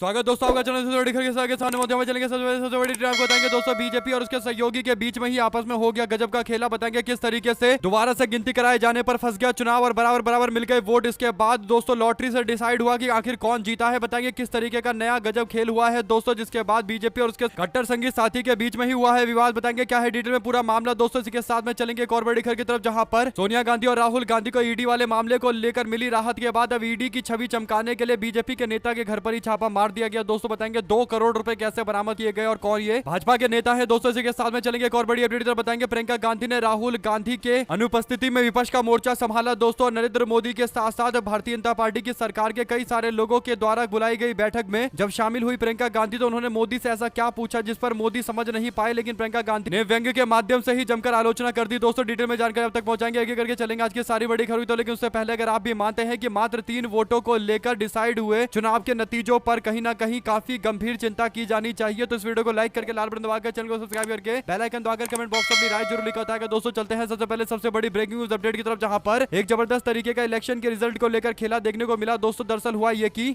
स्वागत दोस्तों आपका चैनल के सामने मध्य में चलेंगे सबसे बड़ी ट्रेंड आपको बताएंगे दोस्तों। बीजेपी और उसके सहयोगी के बीच में ही आपस में हो गया गजब का खेला। बताएंगे किस तरीके से दोबारा से गिनती कराए जाने पर फंस गया चुनाव और बराबर मिल गए वोट। इसके बाद दोस्तों लॉटरी से डिसाइड हुआ कि आखिर कौन जीता है। बताएंगे किस तरीके का नया गजब खेल हुआ है दोस्तों, जिसके बाद बीजेपी और उसके कट्टर संगी साथी के बीच में ही हुआ है विवाद। बताएंगे क्या है डिटेल में पूरा मामला दोस्तों। इसी के साथ में चलेंगे एक और बड़ी खबर की तरफ, जहां पर सोनिया गांधी और राहुल गांधी को ईडी वाले मामले को लेकर मिली राहत के बाद अब ईडी की छवि चमकाने के लिए बीजेपी के नेता के घर पर ही छापा मार दिया गया दोस्तों। बताएंगे 2 करोड़ रुपए कैसे बरामद किए गए और कौन ये भाजपा के नेता है दोस्तों। इसी के साथ में चलेंगे एक और बड़ी अपडेट बताएंगे। प्रियंका गांधी ने राहुल गांधी के अनुपस्थिति में विपक्ष का मोर्चा संभाला दोस्तों। नरेंद्र मोदी के साथ साथ भारतीय जनता पार्टी की सरकार के कई सारे लोगों के द्वारा बुलाई गई बैठक में जब शामिल हुई प्रियंका गांधी तो उन्होंने मोदी से ऐसा क्या पूछा जिस पर मोदी समझ नहीं पाए, लेकिन प्रियंका गांधी ने व्यंग्य के माध्यम से ही जमकर आलोचना कर दी दोस्तों। डिटेल में जानकारी अब तक पहुंचाएंगे, एक करके चलेंगे आज की सारी बड़ी खबरें तो। लेकिन उससे पहले अगर आप भी मानते हैं कि मात्र 3 वोटों को लेकर डिसाइड हुए चुनाव के नतीजों पर कहीं ना कहीं काफी गंभीर चिंता की जानी चाहिए, तो इस वीडियो को लाइक करके लाल बटन दबाकर चैनल को सब्सक्राइब करके बेल आइकन दबाकर कमेंट बॉक्स में अपनी राय जरूर लिखा था। दोस्तों चलते हैं सबसे पहले सबसे बड़ी ब्रेकिंग न्यूज अपडेट की तरफ, जहां पर एक जबरदस्त तरीके का इलेक्शन के रिजल्ट को लेकर खेला देखने को मिला दोस्तों। दरअसल हुआ ये कि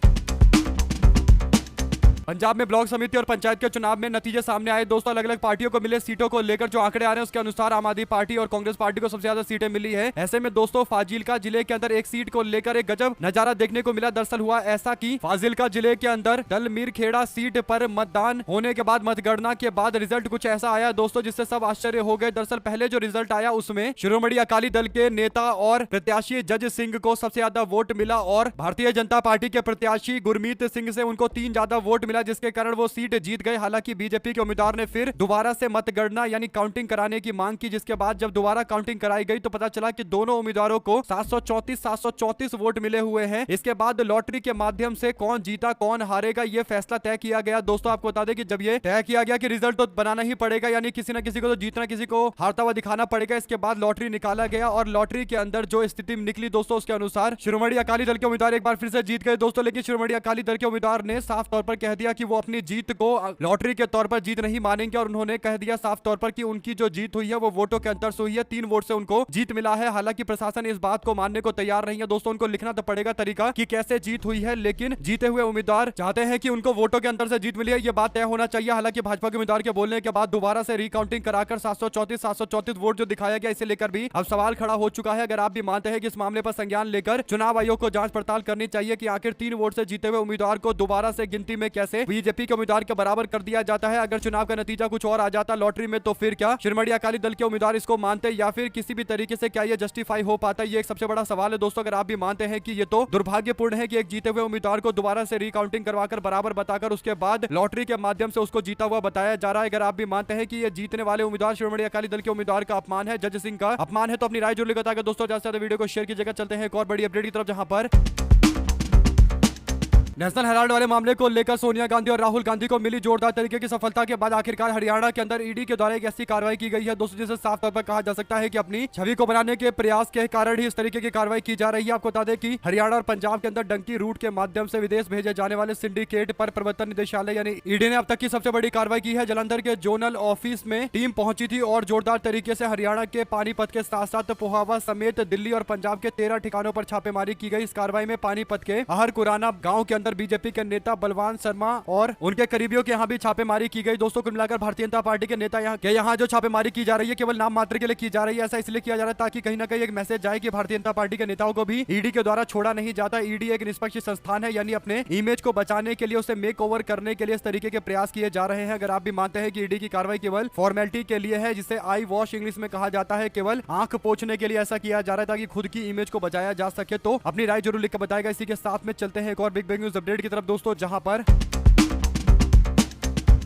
पंजाब में ब्लॉक समिति और पंचायत के चुनाव में नतीजे सामने आए दोस्तों। अलग अलग पार्टियों को मिले सीटों को लेकर जो आंकड़े आ रहे हैं उसके अनुसार आम आदमी पार्टी और कांग्रेस पार्टी को सबसे ज्यादा सीटें मिली है। ऐसे में दोस्तों फाजिल्का जिले के अंदर एक सीट को लेकर एक गजब नजारा देखने को मिला। दरअसल हुआ ऐसा कि फाजिल्का जिले के अंदर दलमीर खेड़ा सीट पर मतदान होने के बाद मतगणना के बाद रिजल्ट कुछ ऐसा आया दोस्तों जिससे सब आश्चर्य हो गए। दरअसल पहले जो रिजल्ट आया उसमें शिरोमणि अकाली दल के नेता और प्रत्याशी जज सिंह को सबसे ज्यादा वोट मिला और भारतीय जनता पार्टी के प्रत्याशी गुरमीत सिंह से उनको 3 ज्यादा वोट मिला, जिसके कारण वो सीट जीत गए। हालांकि बीजेपी के उम्मीदवार ने फिर दोबारा से मतगणना यानी काउंटिंग कराने की मांग की, जिसके बाद जब दोबारा काउंटिंग कराई गई तो पता चला कि दोनों उम्मीदवारों को 734 वोट मिले हुए हैं। इसके बाद लॉटरी के माध्यम से कौन जीता कौन हारेगा ये फैसला तय किया गया दोस्तों। आपको बता दें कि जब ये तय किया गया कि रिजल्ट तो बनाना ही पड़ेगा, यानी किसी ना किसी को तो जीतना किसी को हारता हुआ दिखाना पड़ेगा। इसके बाद लॉटरी निकाला गया और लॉटरी के अंदर जो स्थिति निकली दोस्तों उसके अनुसार शिरोमणि अकाली दल के उम्मीदवार एक बार फिर से जीत गए दोस्तों। लेकिन शिरोमणि अकाली दल के उम्मीदवार ने साफ तौर पर कह दिया कि वो अपनी जीत को लॉटरी के तौर पर जीत नहीं मानेंगे और उन्होंने कह दिया साफ तौर पर कि उनकी जो जीत हुई है वो वोटों के अंतर से हुई है। 3 वोट से उनको जीत मिला है। हालांकि प्रशासन इस बात को मानने को तैयार नहीं है दोस्तों। उनको लिखना तो पड़ेगा तरीका कि कैसे जीत हुई है, लेकिन जीते हुए उम्मीदवार चाहते हैं कि उनको वोटों के अंतर से जीत मिली है, ये बात तय होना चाहिए। हालांकि भाजपा के उम्मीदवार के बोलने के बाद दोबारा से रिकाउंटिंग कराकर 734 वोट जो दिखाया गया, इसे लेकर भी अब सवाल खड़ा हो चुका है। अगर आप भी मानते हैं कि इस मामले पर संज्ञान लेकर चुनाव आयोग को जांच पड़ताल करनी चाहिए कि आखिर 3 वोट से जीते हुए उम्मीदवार को दोबारा से गिनती में कैसे बीजेपी के उम्मीदवार के बराबर कर दिया जाता है। अगर चुनाव का नतीजा कुछ और आ जाता लॉटरी में तो फिर क्या शिरोमणि अकाली दल के उम्मीदवार इसको मानते या फिर किसी भी तरीके से क्या ये जस्टिफाई हो पाता है, ये एक सबसे बड़ा सवाल है दोस्तों। अगर आप भी मानते हैं कि ये तो दुर्भाग्यपूर्ण है कि एक जीते हुए उम्मीदवार को दोबारा से रिकाउंटिंग करवाकर बराबर बताकर उसके बाद लॉटरी के माध्यम से उसको जीता हुआ बताया जा रहा है। अगर आप भी मानते हैं कि ये जीतने वाले उम्मीदवार शिरोमणि अकाली दल के उम्मीदवार का अपमान है, जज सिंह का अपमान है, तो अपनी राय जरूर बताएगा दोस्तों। ज्यादा से ज्यादा वीडियो को शेयर कीजिएगा। चलते हैं एक और बड़ी अपडेट की तरफ, जहां पर नेशनल हेराल्ड वाले मामले को लेकर सोनिया गांधी और राहुल गांधी को मिली जोरदार तरीके की सफलता के बाद आखिरकार हरियाणा के अंदर ईडी के द्वारा एक ऐसी कार्रवाई की गई है दोस्तों जिसे साफ तौर पर कहा जा सकता है कि अपनी छवि को बनाने के प्रयास के कारण ही इस तरीके की कार्रवाई की जा रही है। आपको बता दें कि हरियाणा और पंजाब के अंदर डंकी रूट के माध्यम से विदेश भेजे जाने वाले सिंडिकेट पर प्रवर्तन निदेशालय यानी ईडी ने अब तक की सबसे बड़ी कार्रवाई की है। जालंधर के जोनल ऑफिस में टीम पहुंची थी और जोरदार तरीके से हरियाणा के पानीपत के साथ साथ पोहावा समेत दिल्ली और पंजाब के 13 ठिकानों पर छापेमारी की गई। इस कार्रवाई में पानीपत के आहरकुराना गाँव के अंदर बीजेपी के नेता बलवान शर्मा और उनके करीबियों के यहाँ भी छापेमारी की गई दोस्तों। कुल मिलाकर भारतीय जनता पार्टी के नेता यहाँ जो छापेमारी की जा रही है केवल नाम मात्र के लिए की जा रही है। ऐसा इसलिए किया जा रहा है ताकि कहीं ना कहीं एक मैसेज जाए कि भारतीय जनता पार्टी के नेताओं को भी ईडी के द्वारा छोड़ा नहीं जाता। ईडी एक निष्पक्ष संस्थान है, यानी अपने इमेज को बचाने के लिए उसे मेक ओवर करने के लिए इस तरीके के प्रयास किए जा रहे हैं। अगर आप भी मानते हैं कि ईडी की कार्रवाई केवल फॉर्मेलिटी के लिए है, जिसे आई वॉश इंग्लिश में कहा जाता है, केवल आंख पोंछने के लिए ऐसा किया जा रहा है ताकि खुद की इमेज को बचाया जा सके, तो अपनी राय जरूर लिख कर बताएगा। इसी के साथ में चलते हैं एक और बिग न्यूज अपडेट की तरफ दोस्तों, जहां पर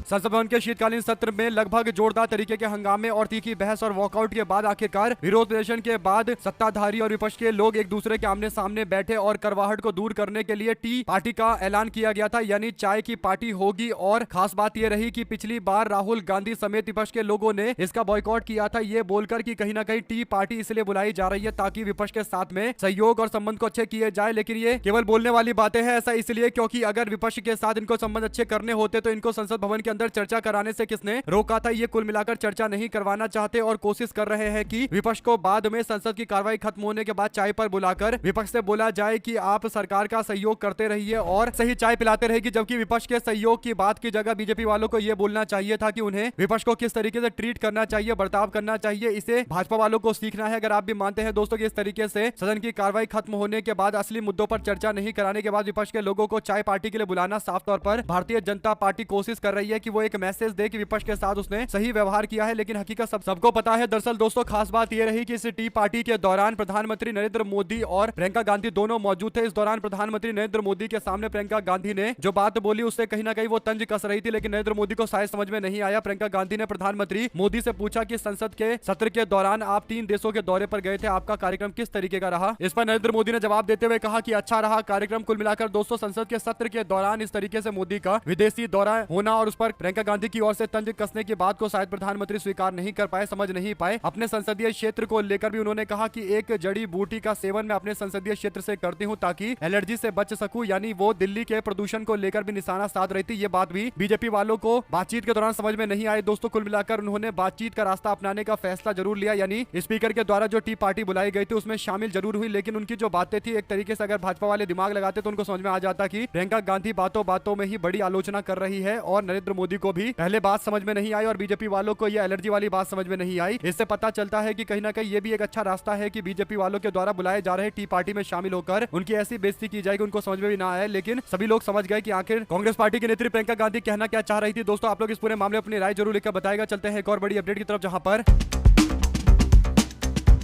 संसद भवन के शीतकालीन सत्र में लगभग जोरदार तरीके के हंगामे और तीखी बहस और वॉकआउट के बाद आखिरकार विरोध प्रदर्शन के बाद सत्ताधारी और विपक्ष के लोग एक दूसरे के आमने सामने बैठे और करवाहट को दूर करने के लिए टी पार्टी का ऐलान किया गया था, यानी चाय की पार्टी होगी। और खास बात यह रही कि पिछली बार राहुल गांधी समेत विपक्ष के लोगों ने इसका बॉयकॉट किया था, ये बोलकर कि कहीं ना कहीं टी पार्टी इसलिए बुलाई जा रही है ताकि विपक्ष के साथ में सहयोग और संबंध को अच्छे किए जाए। लेकिन ये केवल बोलने वाली बातें हैं। ऐसा इसलिए क्योंकि अगर विपक्ष के साथ इनको संबंध अच्छे करने होते तो इनको संसद भवन के अंदर चर्चा कराने से किसने रोका था, ये कुल मिलाकर चर्चा नहीं करवाना चाहते और कोशिश कर रहे हैं कि विपक्ष को बाद में संसद की कार्रवाई खत्म होने के बाद चाय पर बुलाकर विपक्ष से बोला जाए कि आप सरकार का सहयोग करते रहिए और सही चाय पिलाते रहेगी, जबकि विपक्ष के सहयोग की बात की जगह बीजेपी वालों को यह बोलना चाहिए था कि उन्हें विपक्ष को किस तरीके से ट्रीट करना चाहिए, बर्ताव करना चाहिए। इसे भाजपा वालों को सीखना है। अगर आप भी मानते हैं दोस्तों कि इस तरीके से सदन की कार्रवाई खत्म होने के बाद असली मुद्दों पर चर्चा नहीं कराने के बाद विपक्ष के लोगों को चाय पार्टी के लिए बुलाना, साफ तौर पर भारतीय जनता पार्टी कोशिश कर रही है कि वो एक मैसेज दे कि विपक्ष के साथ उसने सही व्यवहार किया है, लेकिन हकीकत सबको पता है। दरअसल दोस्तों खास बात यह रही कि इस टी पार्टी के दौरान प्रधानमंत्री नरेंद्र मोदी और प्रियंका गांधी दोनों मौजूद थे। इस दौरान प्रधानमंत्री नरेंद्र मोदी के सामने प्रियंका गांधी ने जो बात बोली उससे कहीं ना कहीं वो तंज कस रही थी, लेकिन नरेंद्र मोदी को शायद समझ में नहीं आया। प्रियंका गांधी ने प्रधानमंत्री मोदी से पूछा कि संसद के सत्र के दौरान आप 3 देशों के दौरे पर गए थे, आपका कार्यक्रम किस तरीके का रहा। इस पर नरेंद्र मोदी ने जवाब देते हुए कहा कि अच्छा रहा कार्यक्रम। कुल मिलाकर दोस्तों संसद के सत्र के दौरान इस तरीके से मोदी का विदेशी दौरा होना और उस पर प्रियंका गांधी की ओर से तंज कसने की बात को शायद प्रधानमंत्री स्वीकार नहीं कर पाए, समझ नहीं पाए। अपने संसदीय क्षेत्र को लेकर भी उन्होंने कहा कि एक जड़ी बूटी का सेवन मैं अपने संसदीय क्षेत्र से करती हूं ताकि एलर्जी से बच सकूं, यानी वो दिल्ली के प्रदूषण को लेकर भी निशाना साध रही थी। ये बात भी बीजेपी वालों को बातचीत के दौरान समझ में नहीं आई। दोस्तों कुल मिलाकर उन्होंने बातचीत का रास्ता अपनाने का फैसला जरूर लिया, यानी स्पीकर के द्वारा जो टी पार्टी बुलाई गई थी उसमें शामिल जरूर हुई, लेकिन उनकी जो बातें थी एक तरीके से अगर भाजपा वाले दिमाग लगाते तो उनको समझ में आ जाता कि प्रियंका गांधी बातों बातों में ही बड़ी आलोचना कर रही है और नरेंद्र मोदी को भी पहले बात समझ में नहीं आई और बीजेपी वालों को यह एलर्जी वाली बात समझ में नहीं आई। इससे पता चलता है कि कहीं ना कहीं ये भी एक अच्छा रास्ता है कि बीजेपी वालों के द्वारा बुलाए जा रहे टी पार्टी में शामिल होकर उनकी ऐसी बेइज्जती की जाएगी, उनको समझ में भी ना आए, लेकिन सभी लोग समझ गए कि आखिर कांग्रेस पार्टी की नेत्री प्रियंका गांधी कहना क्या चाह रही थी। दोस्तों आप लोग इस पूरे मामले अपनी राय जरूर लिखकर बताएगा। चलते हैं एक और बड़ी अपडेट की तरफ, जहां पर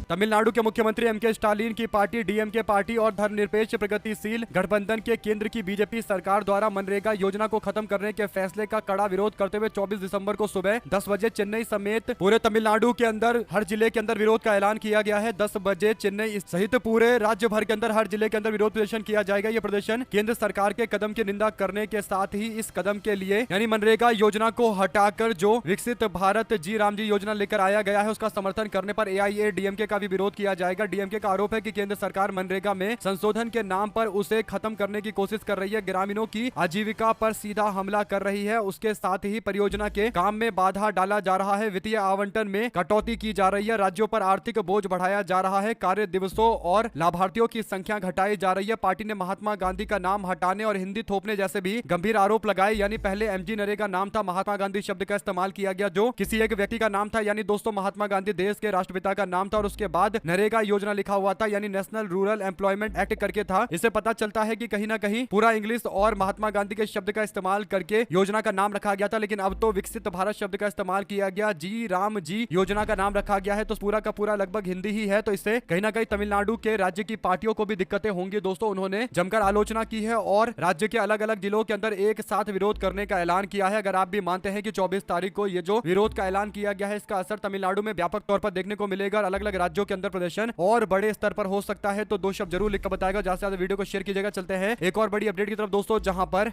तमिलनाडु के मुख्यमंत्री एमके स्टालिन की पार्टी डीएमके पार्टी और धर्मनिरपेक्ष प्रगतिशील गठबंधन के केंद्र की बीजेपी सरकार द्वारा मनरेगा योजना को खत्म करने के फैसले का कड़ा विरोध करते हुए 24 दिसंबर को सुबह 10 बजे चेन्नई समेत पूरे तमिलनाडु के अंदर हर जिले के अंदर विरोध का ऐलान किया गया है। 10 बजे चेन्नई सहित पूरे राज्य भर के अंदर हर जिले के अंदर विरोध प्रदर्शन किया जाएगा। ये प्रदर्शन केंद्र सरकार के कदम की निंदा करने के साथ ही इस कदम के लिए यानी मनरेगा योजना को हटाकर जो विकसित भारत जी राम जी योजना लेकर आया गया है उसका समर्थन करने पर एआईएडीएमके का भी विरोध किया जाएगा। डीएमके का आरोप है कि केंद्र सरकार मनरेगा में संशोधन के नाम पर उसे खत्म करने की कोशिश कर रही है, ग्रामीणों की आजीविका पर सीधा हमला कर रही है। उसके साथ ही परियोजना के काम में बाधा डाला जा रहा है, वित्तीय आवंटन में कटौती की जा रही है, राज्यों पर आर्थिक बोझ बढ़ाया जा रहा है, कार्य दिवसों और लाभार्थियों की संख्या घटाई जा रही है। पार्टी ने महात्मा गांधी का नाम हटाने और हिंदी थोपने जैसे भी गंभीर आरोप लगाए, यानी पहले एमजी नरेगा नाम था, महात्मा गांधी शब्द का इस्तेमाल किया गया जो किसी एक व्यक्ति का नाम था, यानी दोस्तों महात्मा गांधी देश के राष्ट्रपिता का नाम था और उसके बाद नरेगा योजना लिखा हुआ था, यानी नेशनल रूरल एम्प्लॉयमेंट एक्ट करके था। इससे पता चलता है कि कहीं ना कहीं पूरा इंग्लिश और महात्मा गांधी के शब्द का इस्तेमाल करके योजना का नाम रखा गया था, लेकिन अब तो विकसित भारत शब्द का इस्तेमाल किया गया, जी राम जी योजना का नाम रखा गया है, तो पूरा का पूरा लगभग हिंदी ही है। तो इससे कहीं ना कहीं तमिलनाडु के राज्य की पार्टियों को भी दिक्कतें होंगी। दोस्तों उन्होंने जमकर आलोचना की है और राज्य के अलग अलग जिलों के अंदर एक साथ विरोध करने का ऐलान किया है। अगर आप भी मानते हैं कि 24 तारीख को ये जो विरोध का ऐलान किया गया है इसका असर तमिलनाडु में व्यापक तौर पर देखने को मिलेगा और अलग अलग राज्यों के अंदर प्रदर्शन और बड़े स्तर पर हो सकता है, तो 2 शब्द जरूर लिखकर बताएगा। ज्यादा से ज्यादा वीडियो को शेयर कीजिएगा। चलते हैं एक और बड़ी अपडेट की तरफ दोस्तों, जहां पर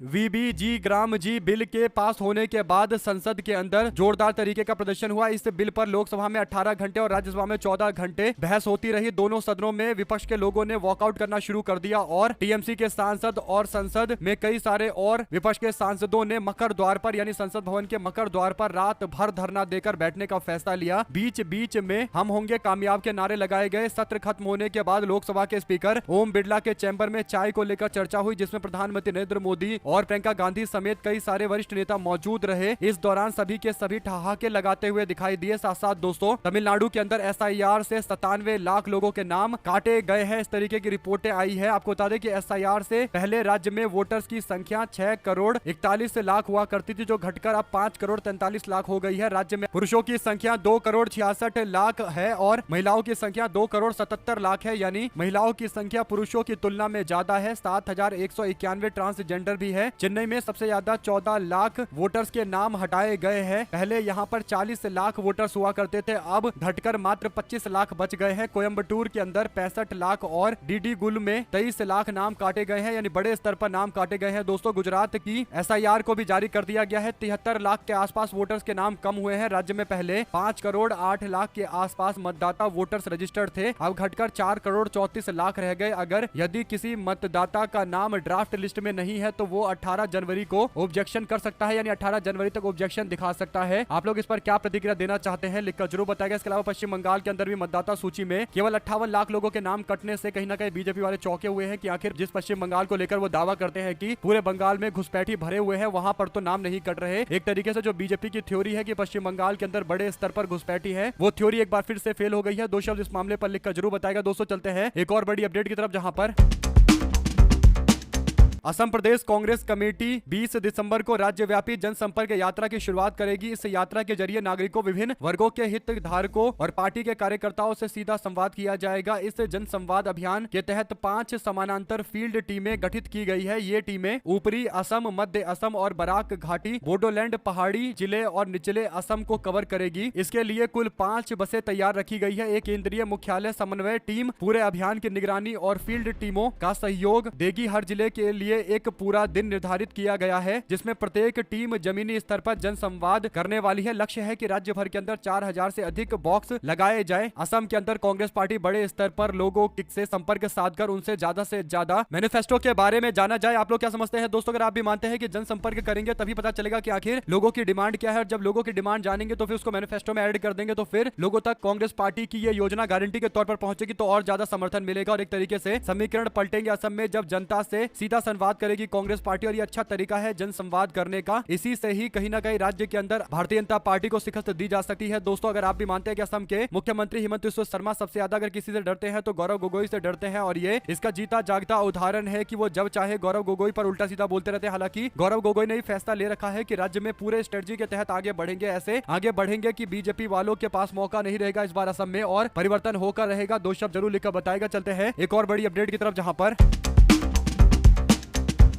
वीबीजी ग्राम जी बिल के पास होने के बाद संसद के अंदर जोरदार तरीके का प्रदर्शन हुआ। इस बिल पर लोकसभा में 18 घंटे और राज्यसभा में 14 घंटे बहस होती रही। दोनों सदनों में विपक्ष के लोगों ने वॉकआउट करना शुरू कर दिया और टीएमसी के सांसद और संसद में कई सारे और विपक्ष के सांसदों ने मकर द्वार पर यानी संसद भवन के मकर द्वार पर रात भर धरना देकर बैठने का फैसला लिया। बीच बीच में हम होंगे कामयाब के नारे लगाए गए। सत्र खत्म होने के बाद लोकसभा के स्पीकर ओम बिरला के चैम्बर में चाय को लेकर चर्चा हुई, जिसमें प्रधानमंत्री नरेंद्र मोदी और प्रियंका गांधी समेत कई सारे वरिष्ठ नेता मौजूद रहे। इस दौरान सभी के सभी ठहाके लगाते हुए दिखाई दिए। साथ साथ दोस्तों तमिलनाडु के अंदर एसआईआर से 97 लाख लोगों के नाम काटे गए हैं, इस तरीके की रिपोर्टें आई है। आपको बता दें कि एसआईआर से पहले राज्य में वोटर्स की संख्या 6 करोड़ 41 लाख हुआ करती थी, जो घटकर अब 5 करोड़ 43 लाख हो गई है। राज्य में पुरुषों की संख्या 2 करोड़ 66 लाख है और महिलाओं की संख्या 2 करोड़ 77 लाख है, यानी महिलाओं की संख्या पुरुषों की तुलना में ज्यादा है। 7191 ट्रांसजेंडर भी है। चेन्नई में सबसे ज्यादा 14 लाख वोटर्स के नाम हटाए गए हैं। पहले यहां पर 40 लाख वोटर्स हुआ करते थे, अब घटकर मात्र 25 लाख बच गए हैं। कोयम्बटूर के अंदर 65 लाख और डीडी गुल में 23 लाख नाम काटे गए हैं, यानी बड़े स्तर पर नाम काटे गए हैं। दोस्तों गुजरात की एसआईआर को भी जारी कर दिया गया है। 73 लाख के आसपास वोटर्स के नाम कम हुए हैं। राज्य में पहले 5 करोड़ 8 लाख के आसपास मतदाता वोटर्स रजिस्टर्ड थे, अब घटकर 4 करोड़ 34 लाख रह गए। अगर यदि किसी मतदाता का नाम ड्राफ्ट लिस्ट में नहीं है तो वो 18 जनवरी को ऑब्जेक्शन कर सकता है, यानी 18 जनवरी तक ऑब्जेक्शन दिखा सकता है। आप लोग इस पर क्या प्रतिक्रिया देना चाहते हैं लिखकर जरूर बताएगा। इसके अलावा पश्चिम बंगाल के अंदर भी मतदाता सूची में केवल 58 लाख लोगों के नाम कटने से कहीं ना कहीं बीजेपी वाले चौंके हुए हैं कि आखिर जिस पश्चिम बंगाल को लेकर वो दावा करते हैं कि पूरे बंगाल में घुसपैठी भरे हुए हैं, वहां पर तो नाम नहीं कट रहे। एक तरीके से जो बीजेपी की थ्योरी है कि पश्चिम बंगाल के अंदर बड़े स्तर पर घुसपैठी है, वो थ्योरी एक बार फिर से फेल हो गई है। दो शब्द इस मामले पर लिखकर जरूर बताएगा। दोस्तों चलते हैं एक और बड़ी अपडेट की तरफ, जहां पर असम प्रदेश कांग्रेस कमेटी 20 दिसंबर को राज्यव्यापी जनसंपर्क यात्रा की शुरुआत करेगी। इस यात्रा के जरिए नागरिकों, विभिन्न वर्गों के हितधारकों और पार्टी के कार्यकर्ताओं से सीधा संवाद किया जाएगा। इस जनसंवाद अभियान के तहत 5 समानांतर फील्ड टीमें गठित की गई है। ये टीमें ऊपरी असम, मध्य असम और बराक घाटी, बोडोलैंड, पहाड़ी जिले और निचले असम को कवर करेगी। इसके लिए कुल 5 बसें तैयार रखी गई है। एक केंद्रीय मुख्यालय समन्वय टीम पूरे अभियान की निगरानी और फील्ड टीमों का सहयोग देगी। हर जिले के लिए एक पूरा दिन निर्धारित किया गया है, जिसमें प्रत्येक टीम जमीनी स्तर पर जनसंवाद करने वाली है। लक्ष्य है कि राज्य भर के अंदर 4000 से अधिक बॉक्स लगाए जाए। असम के अंदर कांग्रेस पार्टी बड़े स्तर पर लोगों से संपर्क साधकर उनसे ज्यादा मैनिफेस्टो के बारे में जाना जाए। आप लोग क्या समझते हैं दोस्तों? अगर आप भी मानते हैं कि जनसंपर्क करेंगे तभी पता चलेगा कि आखिर लोगों की डिमांड क्या है, और जब लोगों की डिमांड जानेंगे तो फिर उसको मैनिफेस्टो में ऐड कर देंगे, तो फिर लोगों तक कांग्रेस पार्टी की ये योजना गारंटी के तौर पर पहुंचेगी, तो और ज्यादा समर्थन मिलेगा और एक तरीके से समीकरण पलटेंगे। असम में जब जनता से सीधा संवाद करेगी कांग्रेस पार्टी, और ये अच्छा तरीका है जनसंवाद करने का। इसी से ही कहीं ना कहीं राज्य के अंदर भारतीय जनता पार्टी को शिकस्त दी जा सकती है। दोस्तों अगर आप भी मानते हैं कि असम के मुख्यमंत्री हिमंत बिस्वा शर्मा सबसे ज्यादा अगर किसी से डरते हैं तो गौरव गोगोई से डरते हैं, और ये इसका जीता जागता उदाहरण है कि वो जब चाहे गौरव गोगोई पर उल्टा सीधा बोलते रहते हैं। हालांकि गौरव गोगोई ने फैसला ले रखा है कि राज्य में पूरे स्ट्रेटजी के तहत आगे बढ़ेंगे, ऐसे आगे बढ़ेंगे कि बीजेपी वालों के पास मौका नहीं रहेगा इस बार असम में, और परिवर्तन होकर रहेगा। दो शब्द जरूर लिखकर बताएगा। चलते हैं एक और बड़ी अपडेट की तरफ, जहां पर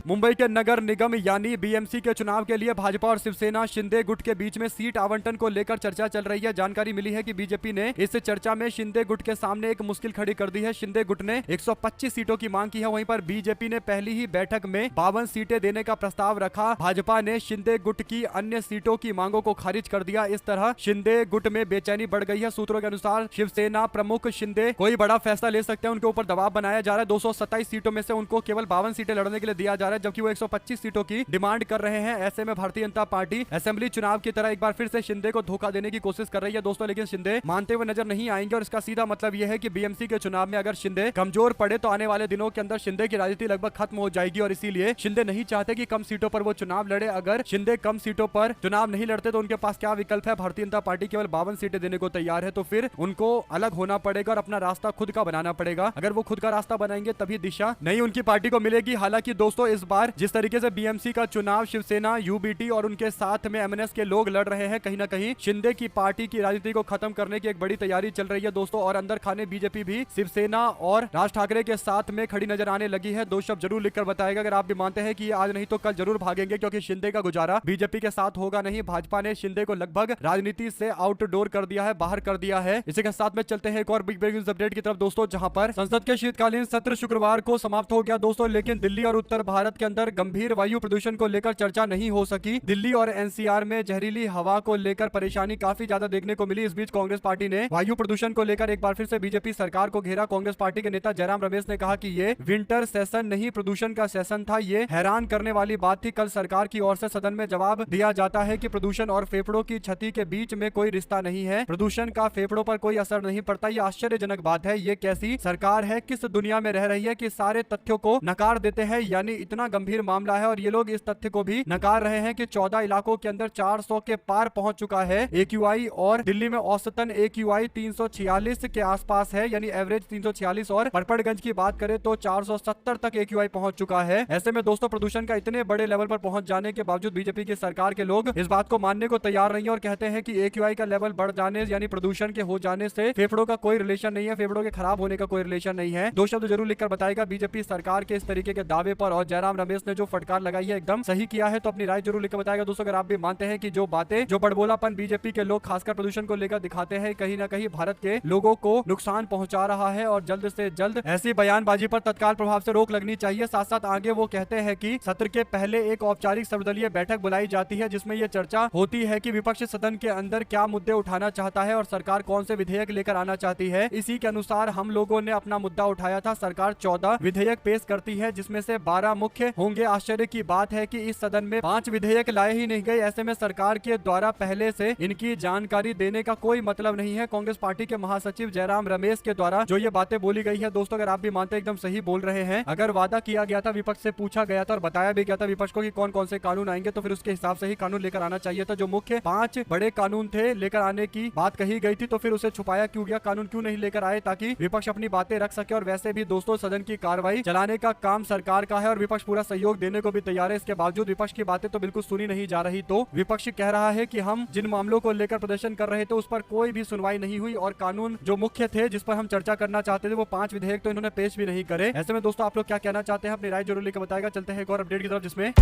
मुंबई के नगर निगम यानी बीएमसी के चुनाव के लिए भाजपा और शिवसेना शिंदे गुट के बीच में सीट आवंटन को लेकर चर्चा चल रही है। जानकारी मिली है कि बीजेपी ने इस चर्चा में शिंदे गुट के सामने एक मुश्किल खड़ी कर दी है। शिंदे गुट ने 125 सीटों की मांग की है, वहीं पर बीजेपी ने पहली ही बैठक में 52 सीटें देने का प्रस्ताव रखा। भाजपा ने शिंदे गुट की अन्य सीटों की मांगों को खारिज कर दिया। इस तरह शिंदे गुट में बेचैनी बढ़ गई है। सूत्रों के अनुसार शिवसेना प्रमुख शिंदे कोई बड़ा फैसला ले सकते हैं, उनके ऊपर दबाव बनाया जा रहा है। 227 सीटों में से उनको केवल 52 सीटें लड़ने के लिए दिया जा रहा है, जबकि वो 125 सीटों की डिमांड कर रहे हैं। ऐसे में भारतीय जनता पार्टी असेंबली चुनाव की तरह एक बार फिर से शिंदे को धोखा देने की कोशिश कर रही है दोस्तों, लेकिन शिंदे मानते हुए नजर नहीं आएंगे। और इसका सीधा मतलब यह है कि बीएमसी के चुनाव में अगर शिंदे कमजोर पड़े तो आने वाले दिनों के अंदर शिंदे की राजनीति लगभग खत्म हो जाएगी, और इसीलिए शिंदे नहीं चाहते कि कम सीटों पर वो चुनाव लड़े। अगर शिंदे कम सीटों पर चुनाव नहीं लड़ते तो उनके पास क्या विकल्प है? भारतीय जनता पार्टी केवल 52 सीटें देने को तैयार है, तो फिर उनको अलग होना पड़ेगा और अपना रास्ता खुद का बनाना पड़ेगा। अगर वो खुद का रास्ता बनाएंगे तभी दिशा नहीं उनकी पार्टी को मिलेगी। हालांकि दोस्तों इस बार जिस तरीके से बीएमसी का चुनाव शिवसेना, यूबीटी और उनके साथ में एमएनएस के लोग लड़ रहे हैं, कहीं ना कहीं शिंदे की पार्टी की राजनीति को खत्म करने की एक बड़ी तैयारी चल रही है दोस्तों। और अंदर खाने बीजेपी भी शिवसेना और राज ठाकरे के साथ में खड़ी नजर आने लगी है। दो शब्द जरूर लिखकर बताएगा अगर आप भी मानते हैं कि आज नहीं तो कल जरूर भागेंगे, क्योंकि शिंदे का गुजारा बीजेपी के साथ होगा नहीं। भाजपा ने शिंदे को लगभग राजनीति से आउटडोर कर दिया है, बाहर कर दिया है। इसी के साथ में चलते हैं एक और बिग ब्रेकिंग अपडेट की तरफ दोस्तों, जहां पर संसद के शीतकालीन सत्र शुक्रवार को समाप्त हो गया दोस्तों, लेकिन दिल्ली और उत्तर भारत के अंदर गंभीर वायु प्रदूषण को लेकर चर्चा नहीं हो सकी। दिल्ली और एनसीआर में जहरीली हवा को लेकर परेशानी काफी ज्यादा देखने को मिली। इस बीच कांग्रेस पार्टी ने वायु प्रदूषण को लेकर एक बार फिर से बीजेपी सरकार को घेरा। कांग्रेस पार्टी के नेता जयराम रमेश ने कहा कि ये विंटर सेशन नहीं, प्रदूषण का सेशन था। ये हैरान करने वाली बात थी। कल सरकार की ओर से सदन में जवाब दिया जाता है कि प्रदूषण और फेफड़ों की क्षति के बीच में कोई रिश्ता नहीं है, प्रदूषण का फेफड़ों पर कोई असर नहीं पड़ता। ये आश्चर्यजनक बात है। ये कैसी सरकार है, किस दुनिया में रह रही है कि सारे तथ्यों को नकार देते हैं? यानी इतना गंभीर मामला है और ये लोग इस तथ्य को भी नकार रहे हैं कि 14 इलाकों के अंदर 400 के पार पहुंच चुका है AQI, और दिल्ली में औसतन AQI 346 के आसपास है, यानी एवरेज 346, और परपड़गंज की बात करें तो 470 तक AQI पहुंच चुका है। ऐसे में दोस्तों प्रदूषण का इतने बड़े लेवल पर पहुंच जाने के बावजूद बीजेपी की सरकार के लोग इस बात को मानने को तैयार नहीं है और कहते हैं कि AQI का लेवल बढ़ जाने यानी प्रदूषण के हो जाने से फेफड़ों का कोई रिलेशन नहीं है, फेफड़ों के खराब होने का कोई रिलेशन नहीं है। दो शब्द जरूर लिखकर बताएगा बीजेपी सरकार के इस तरीके के दावे पर, और जयराम रमेश ने जो फटकार लगाई है एकदम सही किया है, तो अपनी राय जरूर लिखकर बताएगा दोस्तों। अगर आप भी मानते हैं कि जो बातें, जो बड़बोलापन बीजेपी के लोग खासकर प्रदूषण को लेकर दिखाते हैं, कहीं ना कहीं भारत के लोगों को नुकसान पहुंचा रहा है, और जल्द से जल्द ऐसी बयानबाजी पर तत्काल प्रभाव से रोक लगनी चाहिए। साथ साथ आगे वो कहते हैं कि सत्र के पहले एक औपचारिक सर्वदलीय बैठक बुलाई जाती है, जिसमें यह चर्चा होती है कि विपक्ष सदन के अंदर क्या मुद्दे उठाना चाहता है और सरकार कौन से विधेयक लेकर आना चाहती है। इसी के अनुसार हम लोगों ने अपना मुद्दा उठाया था। सरकार 14 विधेयक पेश करती है, जिसमें से 12 मुख्य मुख्य होंगे। आश्चर्य की बात है कि इस सदन में 5 विधेयक लाए ही नहीं गए। ऐसे में सरकार के द्वारा पहले से इनकी जानकारी देने का कोई मतलब नहीं है। कांग्रेस पार्टी के महासचिव जयराम रमेश के द्वारा जो ये बातें बोली गई है दोस्तों, अगर आप भी मानते हैं एकदम सही बोल रहे हैं। अगर वादा किया गया था, विपक्ष से पूछा गया था और बताया भी गया था विपक्ष को कि कौन कौन से कानून आएंगे, तो फिर उसके हिसाब से ही कानून लेकर आना चाहिए था। जो मुख्य 5 बड़े कानून थे लेकर आने की बात कही गई थी, तो फिर उसे छुपाया क्यों गया? कानून क्यों नहीं लेकर आए ताकि विपक्ष अपनी बातें रख सके? और वैसे भी दोस्तों सदन की कार्रवाई चलाने का काम सरकार का है और विपक्ष पूरा सहयोग देने को भी तैयार है। इसके बावजूद विपक्ष की बातें तो बिल्कुल सुनी नहीं जा रही। तो विपक्ष कह रहा है कि हम जिन मामलों को लेकर प्रदर्शन कर रहे थे उस पर कोई भी सुनवाई नहीं हुई और कानून जो मुख्य थे जिस पर हम चर्चा करना चाहते थे वो 5 विधेयक तो इन्होंने पेश भी नहीं करे। ऐसे में दोस्तों आप लोग क्या कहना चाहते हैं? अपनी राय जरूर लेकर बताएगा। चलते हैं एक और अपडेट की तरफ, जिसमें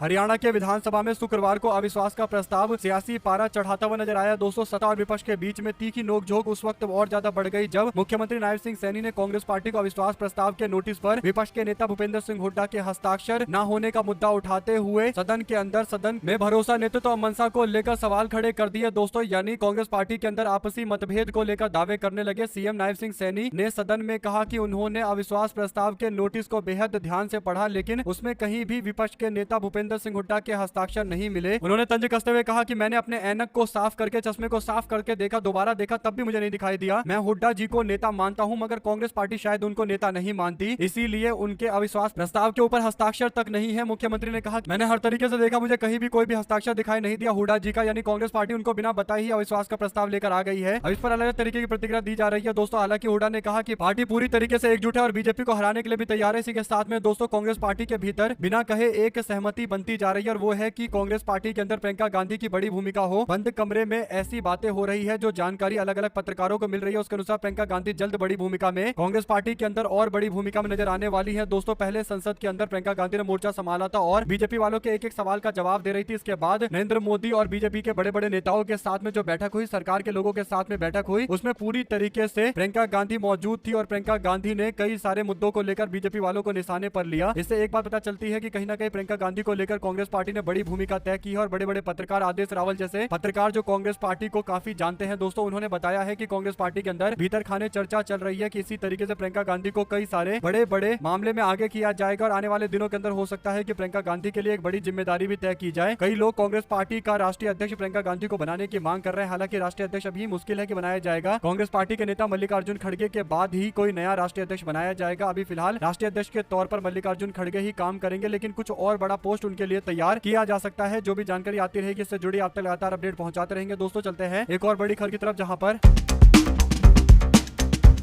हरियाणा के विधानसभा में शुक्रवार को अविश्वास का प्रस्ताव सियासी पारा चढ़ाता हुआ नजर आया। दोस्तों सत्ता और विपक्ष के बीच में तीखी नोकझोंक उस वक्त और ज्यादा बढ़ गई जब मुख्यमंत्री नायब सिंह सैनी ने कांग्रेस पार्टी को अविश्वास प्रस्ताव के नोटिस पर विपक्ष के नेता भूपेंद्र सिंह हुड्डा के हस्ताक्षर न होने का मुद्दा उठाते हुए सदन के अंदर सदन में भरोसा, नेतृत्व और मंशा को लेकर सवाल खड़े कर दिए। दोस्तों यानी कांग्रेस पार्टी के अंदर आपसी मतभेद को लेकर दावे करने लगे। सीएम नायब सिंह सैनी ने सदन में कहा कि उन्होंने अविश्वास प्रस्ताव के नोटिस को बेहद ध्यान से पढ़ा, लेकिन उसमें कहीं भी विपक्ष के नेता भूपेंद्र सिंह हुड्डा के हस्ताक्षर नहीं मिले। उन्होंने तंज कसते हुए कहा कि मैंने अपने ऐनक को साफ करके, चश्मे को साफ करके देखा, दोबारा देखा, तब भी मुझे नहीं दिखाई दिया। मैं हुड्डा जी को नेता मानता हूं, मगर कांग्रेस पार्टी शायद उनको नेता नहीं मानती, इसीलिए उनके अविश्वास प्रस्ताव के ऊपर हस्ताक्षर तक नहीं है। मुख्यमंत्री ने कहा मैंने हर तरीके से देखा, मुझे कहीं भी कोई भी हस्ताक्षर दिखाई नहीं दिया हुड्डा जी का, यानी कांग्रेस पार्टी उनको बिना बताए ही अविश्वास का प्रस्ताव लेकर आ गई है। अब इस पर अलग तरीके की प्रतिक्रिया दी जा रही है दोस्तों। हालांकि हुड्डा ने कहा कि पार्टी पूरी तरीके से एकजुट है और बीजेपी को हराने के लिए भी तैयार है। इसी के साथ में दोस्तों कांग्रेस पार्टी के भीतर बिना कहे एक सहमति बनती जा रही है और वो है कि कांग्रेस पार्टी के अंदर प्रियंका गांधी की बड़ी भूमिका हो। बंद कमरे में ऐसी बातें हो रही है, जो जानकारी अलग अलग पत्रकारों को मिल रही है उसके अनुसार प्रियंका गांधी जल्द बड़ी भूमिका में कांग्रेस पार्टी के अंदर और बड़ी भूमिका में नजर आने वाली है। दोस्तों पहले संसद के अंदर प्रियंका गांधी ने मोर्चा संभाला था और बीजेपी वालों के एक एक सवाल का जवाब दे रही थी। इसके बाद नरेंद्र मोदी और बीजेपी के बड़े बड़े नेताओं के साथ में जो बैठक हुई, सरकार के लोगों के साथ में बैठक हुई, उसमें पूरी तरीके से प्रियंका गांधी मौजूद थी और प्रियंका गांधी ने कई सारे मुद्दों को लेकर बीजेपी वालों को निशाने पर लिया। इससे एक बात पता चलती है कि कहीं ना कहीं प्रियंका गांधी को लेकर कांग्रेस पार्टी ने बड़ी भूमिका तय की है और बड़े बड़े पत्रकार आदेश रावल जैसे पत्रकार जो कांग्रेस पार्टी को काफी जानते हैं दोस्तों, उन्होंने बताया है कि कांग्रेस पार्टी के अंदर भीतर खाने चर्चा चल रही है कि इसी तरीके से प्रियंका गांधी को कई सारे बड़े बड़े मामले में आगे किया जाएगा और आने वाले दिनों के अंदर हो सकता है कि प्रियंका गांधी के लिए एक बड़ी जिम्मेदारी भी तय की जाए। कई लोग कांग्रेस पार्टी का राष्ट्रीय अध्यक्ष प्रियंका गांधी को बनाने की मांग कर रहे हैं। हालांकि राष्ट्रीय अध्यक्ष अभी मुश्किल है कि बनाया जाएगा। कांग्रेस पार्टी के नेता मल्लिकार्जुन खड़गे के बाद ही कोई नया राष्ट्रीय अध्यक्ष बनाया जाएगा। अभी फिलहाल राष्ट्रीय अध्यक्ष के तौर पर मल्लिकार्जुन खड़गे ही काम करेंगे, लेकिन कुछ और बड़ा पोस्ट उनके लिए तैयार किया जा सकता है। जो भी जानकारी आती रहेगी इससे जुड़ी आप तक लगातार अपडेट पहुंचाते रहेंगे। दोस्तों चलते हैं एक और बड़ी खबर की तरफ, जहां पर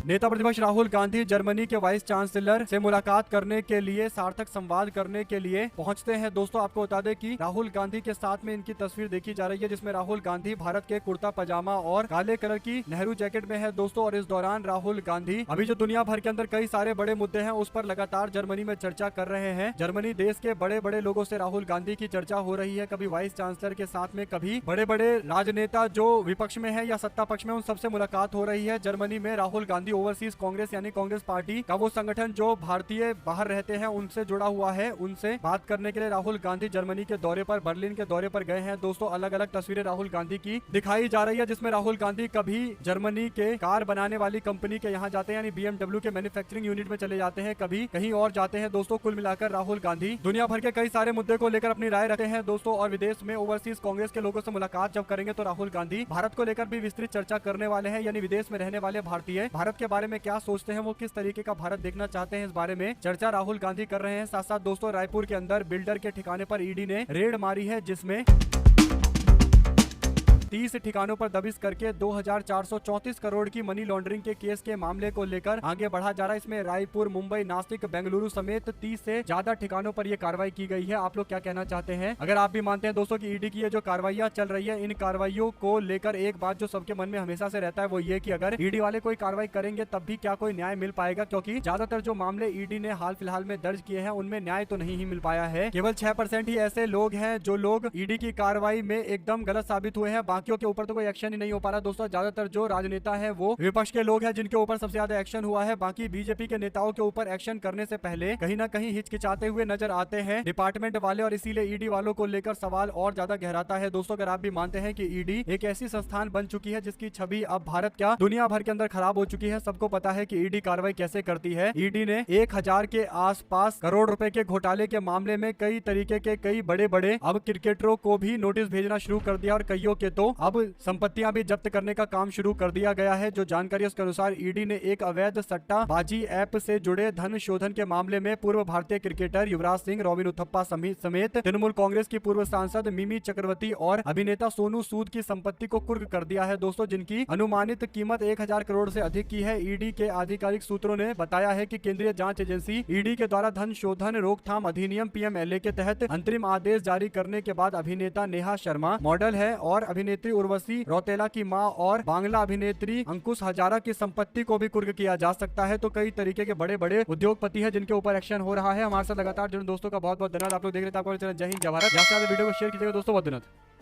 नेता प्रतिपक्ष राहुल गांधी जर्मनी के वाइस चांसलर से मुलाकात करने के लिए, सार्थक संवाद करने के लिए पहुंचते हैं। दोस्तों आपको बता दें कि राहुल गांधी के साथ में इनकी तस्वीर देखी जा रही है, जिसमें राहुल गांधी भारत के कुर्ता पजामा और काले कलर की नेहरू जैकेट में है दोस्तों। और इस दौरान राहुल गांधी अभी जो दुनिया भर के अंदर कई सारे बड़े मुद्दे हैं उस पर लगातार जर्मनी में चर्चा कर रहे हैं। जर्मनी देश के बड़े बड़े लोगों से राहुल गांधी की चर्चा हो रही है, कभी वाइस चांसलर के साथ में, कभी बड़े बड़े राजनेता जो विपक्ष में है या सत्ता पक्ष में, उन सबसे मुलाकात हो रही है। जर्मनी में राहुल गांधी ओवरसीज कांग्रेस यानी कांग्रेस पार्टी का वो संगठन जो भारतीय बाहर रहते हैं उनसे जुड़ा हुआ है, उनसे बात करने के लिए राहुल गांधी जर्मनी के दौरे पर, बर्लिन के दौरे पर गए हैं। दोस्तों अलग अलग तस्वीरें राहुल गांधी की दिखाई जा रही है, जिसमें राहुल गांधी कभी जर्मनी के कार बनाने वाली कंपनी के यहाँ जाते हैं यानी BMW के मैन्युफैक्चरिंग यूनिट में चले जाते हैं, कभी कहीं और जाते हैं। दोस्तों कुल मिलाकर राहुल गांधी दुनिया भर के कई सारे मुद्दे को लेकर अपनी राय रखते हैं दोस्तों। और विदेश में ओवरसीज कांग्रेस के लोगों से मुलाकात जब करेंगे तो राहुल गांधी भारत को लेकर भी विस्तृत चर्चा करने वाले हैं, यानी विदेश में रहने वाले भारतीय भारत के बारे में क्या सोचते हैं, वो किस तरीके का भारत देखना चाहते हैं, इस बारे में चर्चा राहुल गांधी कर रहे हैं। साथ साथ दोस्तों रायपुर के अंदर बिल्डर के ठिकाने पर ईडी ने रेड मारी है, जिसमें 30 ठिकानों पर दबिश करके 2434 करोड़ की मनी लॉन्ड्रिंग के केस के मामले को लेकर आगे बढ़ा जा रहा है। इसमें रायपुर, मुंबई, नासिक, बेंगलुरु समेत 30 से ज्यादा ठिकानों पर यह कार्रवाई की गई है। आप लोग क्या कहना चाहते हैं? अगर आप भी मानते हैं दोस्तों कि ईडी की ये जो कार्रवाइयां चल रही है, इन कार्रवाइयों को लेकर एक बात जो सबके मन में हमेशा से रहता है वो ये कि अगर ईडी वाले कोई कार्रवाई करेंगे तब भी क्या कोई न्याय मिल पाएगा, क्योंकि ज्यादातर जो मामले ईडी ने हाल फिलहाल में दर्ज किए हैं उनमें न्याय तो नहीं ही मिल पाया है। केवल 6% ही ऐसे लोग हैं जो लोग ईडी की कार्रवाई में एकदम गलत साबित हुए हैं, बाकियों के ऊपर तो कोई एक्शन ही नहीं हो पा रहा दोस्तों। ज्यादातर जो राजनेता है वो विपक्ष के लोग हैं जिनके ऊपर सबसे ज्यादा एक्शन हुआ है। बाकी बीजेपी के नेताओं के ऊपर एक्शन करने से पहले कहीं ना कहीं हिचकिचाते हुए नजर आते हैं डिपार्टमेंट वाले, और इसीलिए ईडी वालों को लेकर सवाल और ज्यादा गहराता है दोस्तों। अगर आप भी मानते हैं कि ईडी एक ऐसी संस्थान बन चुकी है जिसकी छवि अब भारत क्या दुनिया भर के अंदर खराब हो चुकी है, सबको पता है कि ईडी कार्रवाई कैसे करती है। ईडी ने 1000 के आसपास करोड़ रुपए के घोटाले के मामले में कई तरीके के कई बड़े बड़े अब क्रिकेटरों को भी नोटिस भेजना शुरू कर दिया, और कईयों के तो अब संपत्तियां भी जब्त करने का काम शुरू कर दिया गया है। जो जानकारी उसके अनुसार ईडी ने एक अवैध सट्टाबाजी ऐप से जुड़े धन शोधन के मामले में पूर्व भारतीय क्रिकेटर युवराज सिंह, रॉबिन उथप्पा समेत तृणमूल कांग्रेस की पूर्व सांसद मिमी चक्रवर्ती और अभिनेता सोनू सूद की संपत्ति को कुर्क कर दिया है दोस्तों, जिनकी अनुमानित कीमत 1000 करोड़ से अधिक की है। ईडी के आधिकारिक सूत्रों ने बताया है कि केंद्रीय जांच एजेंसी ईडी के द्वारा धन शोधन रोकथाम अधिनियम पीएमएलए के तहत अंतरिम आदेश जारी करने के बाद अभिनेता नेहा शर्मा मॉडल है और अभिनेत्री उर्वशी रौतेला की मां और बांग्ला अभिनेत्री अंकुश हजारा की संपत्ति को भी कुर्क किया जा सकता है। तो कई तरीके के बड़े बड़े उद्योगपति है जिनके ऊपर एक्शन हो रहा है। हमारे साथ लगातार जुड़े दोस्तों का बहुत बहुत धन्यवाद। आप लोग देख रहे थे, आपको जय हिंद जय भारत। यहाँ से वीडियो को शेयर कीजिएगा दोस्तों, बहुत धन्यवाद।